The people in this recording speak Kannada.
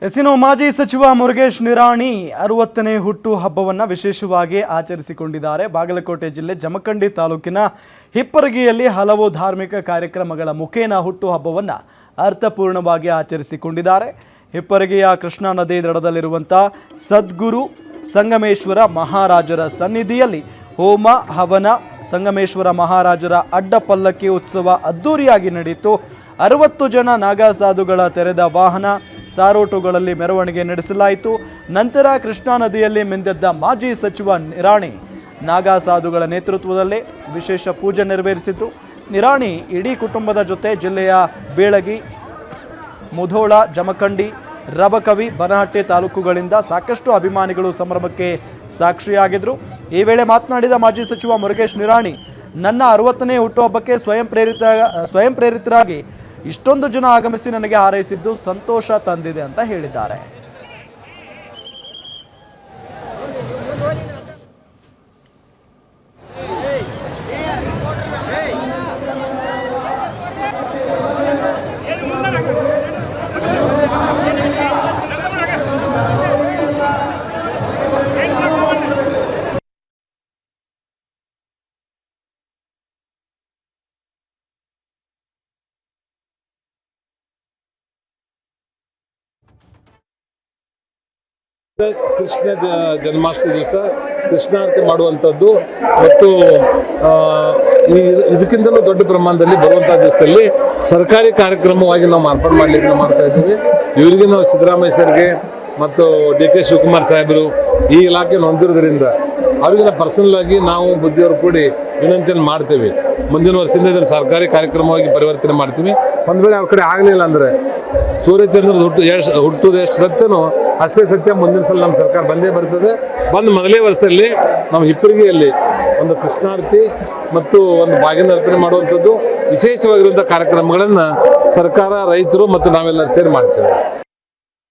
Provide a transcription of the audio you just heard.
ಎಸಿನೋ ಮಾಜಿ ಸಚಿವ ಮುರುಗೇಶ್ ನಿರಾಣಿ 60ನೇ ಹುಟ್ಟು ಹಬ್ಬವನ್ನು ವಿಶೇಷವಾಗಿ ಆಚರಿಸಿಕೊಂಡಿದ್ದಾರೆ. ಬಾಗಲಕೋಟೆ ಜಿಲ್ಲೆ ಜಮಖಂಡಿ ತಾಲೂಕಿನ ಹಿಪ್ಪರಗಿಯಲ್ಲಿ ಹಲವು ಧಾರ್ಮಿಕ ಕಾರ್ಯಕ್ರಮಗಳ ಮುಖೇನ ಹುಟ್ಟು ಹಬ್ಬವನ್ನು ಅರ್ಥಪೂರ್ಣವಾಗಿ ಆಚರಿಸಿಕೊಂಡಿದ್ದಾರೆ. ಹಿಪ್ಪರಗಿಯ ಕೃಷ್ಣಾ ನದಿ ದಡದಲ್ಲಿರುವಂಥ ಸದ್ಗುರು ಸಂಗಮೇಶ್ವರ ಮಹಾರಾಜರ ಸನ್ನಿಧಿಯಲ್ಲಿ ಹೋಮ ಹವನ, ಸಂಗಮೇಶ್ವರ ಮಹಾರಾಜರ ಅಡ್ಡ ಪಲ್ಲಕ್ಕಿ ಉತ್ಸವ ಅದ್ದೂರಿಯಾಗಿ ನಡೆಯಿತು. 60 ಜನ ನಾಗಾಸಾಧುಗಳ ತೆರೆದ ವಾಹನ ಸಾರೋಟುಗಳಲ್ಲಿ ಮೆರವಣಿಗೆ ನಡೆಸಲಾಯಿತು. ನಂತರ ಕೃಷ್ಣಾ ನದಿಯಲ್ಲಿ ಮಿಂದೆದ್ದ ಮಾಜಿ ಸಚಿವ ನಿರಾಣಿ ನಾಗಾಸಾಧುಗಳ ನೇತೃತ್ವದಲ್ಲಿ ವಿಶೇಷ ಪೂಜೆ ನೆರವೇರಿಸಿತು. ನಿರಾಣಿ ಇಡೀ ಕುಟುಂಬದ ಜೊತೆ ಜಿಲ್ಲೆಯ ಬೇಳಗಿ, ಮುಧೋಳ, ಜಮಖಂಡಿ, ರಬಕವಿ, ಬನಹಟ್ಟಿ ತಾಲೂಕುಗಳಿಂದ ಸಾಕಷ್ಟು ಅಭಿಮಾನಿಗಳು ಸಂಭ್ರಮಕ್ಕೆ ಸಾಕ್ಷಿಯಾಗಿದ್ದರು. ಈ ವೇಳೆ ಮಾತನಾಡಿದ ಮಾಜಿ ಸಚಿವ ಮುರುಗೇಶ್ ನಿರಾಣಿ, ನನ್ನ 60ನೇ ಹುಟ್ಟುಹಬ್ಬಕ್ಕೆ ಸ್ವಯಂ ಪ್ರೇರಿತರಾಗಿ ಇಷ್ಟೊಂದು ಜನ ಆಗಮಿಸಿ ನನಗೆ ಹಾರೈಸಿದ್ದು ಸಂತೋಷ ತಂದಿದೆ ಅಂತ ಹೇಳಿದ್ದಾರೆ. ಕೃಷ್ಣ ಜನ್ಮಾಷ್ಟಮಿ ದಿವಸ ಕೃಷ್ಣಾರ್ತಿ ಮಾಡುವಂಥದ್ದು ಮತ್ತು ಇದಕ್ಕಿಂತಲೂ ದೊಡ್ಡ ಪ್ರಮಾಣದಲ್ಲಿ ಬರುವಂಥ ದಿವಸದಲ್ಲಿ ಸರ್ಕಾರಿ ಕಾರ್ಯಕ್ರಮವಾಗಿ ನಾವು ಮಾರ್ಪಾಡು ಮಾಡಲಿಕ್ಕೆ ನಾವು ಮಾಡ್ತಾ ಇದ್ದೀವಿ. ಇವರಿಗೆ ನಾವು ಸಿದ್ದರಾಮಯ್ಯ ಸರ್ಗೆ ಮತ್ತು ಡಿ.ಕೆ. ಶಿವಕುಮಾರ್ ಸಾಹೇಬರು ಈ ಇಲಾಖೆಯನ್ನು ಹೊಂದಿರೋದ್ರಿಂದ ಅವರಿಗೆ ಪರ್ಸನಲ್ ಆಗಿ ನಾವು ಬುದ್ಧಿಯವರು ಕೂಡಿ ವಿನಂತಿಯನ್ನು ಮಾಡ್ತೇವೆ. ಮುಂದಿನ ವರ್ಷದಿಂದ ಇದನ್ನು ಸರ್ಕಾರಿ ಕಾರ್ಯಕ್ರಮವಾಗಿ ಪರಿವರ್ತನೆ ಮಾಡ್ತೀವಿ. ಒಂದು ವೇಳೆ ಅವ್ರ ಕಡೆ ಆಗಲಿಲ್ಲ ಅಂದರೆ ಸೂರ್ಯಚಂದ್ರದ ಹುಟ್ಟುವುದು ಎಷ್ಟು ಸತ್ಯನೋ ಅಷ್ಟೇ ಸತ್ಯ ಮುಂದಿನ ಸಲ ನಮ್ಮ ಸರ್ಕಾರ ಬಂದೇ ಬರ್ತದೆ. ಬಂದು ಮೊದಲೇ ವರ್ಷದಲ್ಲಿ ನಾವು ಹಿಪ್ಪರಿಗೆಯಲ್ಲಿ ಒಂದು ಕೃಷ್ಣಾರ್ತಿ ಮತ್ತು ಒಂದು ಬಾಗಿನ ಅರ್ಪಣೆ ಮಾಡುವಂಥದ್ದು ವಿಶೇಷವಾಗಿರುವಂಥ ಕಾರ್ಯಕ್ರಮಗಳನ್ನು ಸರ್ಕಾರ, ರೈತರು ಮತ್ತು ನಾವೆಲ್ಲರೂ ಸೇರಿ ಮಾಡ್ತೇವೆ.